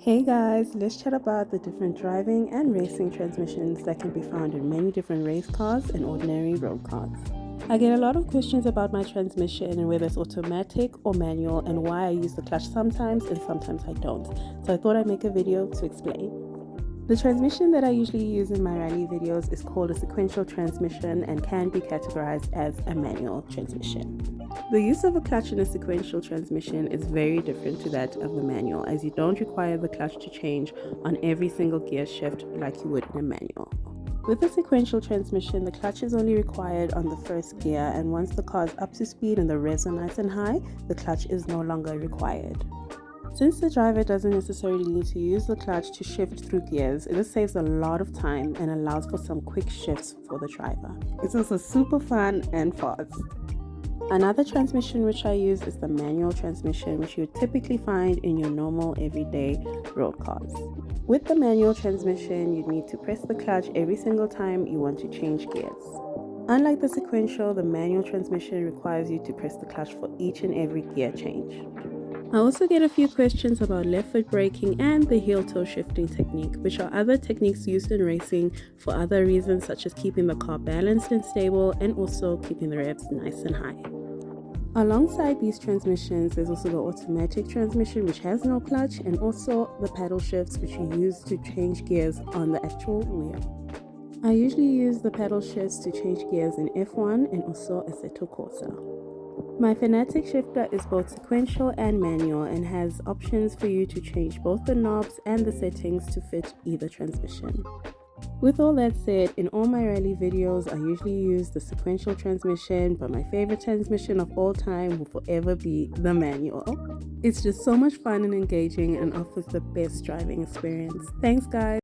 Hey guys, let's chat about the different driving and racing transmissions that can be found in many different race cars and ordinary road cars. I get a lot of questions about my transmission and whether it's automatic or manual and why I use the clutch sometimes and sometimes I don't. So I thought I'd make a video to explain. The transmission that I usually use in my rally videos is called a sequential transmission and can be categorized as a manual transmission. The use of a clutch in a sequential transmission is very different to that of the manual, as you don't require the clutch to change on every single gear shift like you would in a manual. With a sequential transmission, the clutch is only required on the first gear, and once the car is up to speed and the revs are nice and high, the clutch is no longer required. Since the driver doesn't necessarily need to use the clutch to shift through gears, this saves a lot of time and allows for some quick shifts for the driver. It's also super fun and fast. Another transmission which I use is the manual transmission, which you would typically find in your normal everyday road cars. With the manual transmission, you need to press the clutch every single time you want to change gears. Unlike the sequential, the manual transmission requires you to press the clutch for each and every gear change. I also get a few questions about left foot braking and the heel toe shifting technique, which are other techniques used in racing for other reasons, such as keeping the car balanced and stable and also keeping the revs nice and high. Alongside these transmissions, there's also the automatic transmission, which has no clutch, and also the paddle shifts, which you use to change gears on the actual wheel. I usually use the paddle shifts to change gears in F1 and also Assetto Corsa. My Fanatec shifter is both sequential and manual and has options for you to change both the knobs and the settings to fit either transmission. With all that said, in all my rally videos, I usually use the sequential transmission, but my favorite transmission of all time will forever be the manual. It's just so much fun and engaging and offers the best driving experience. Thanks, guys.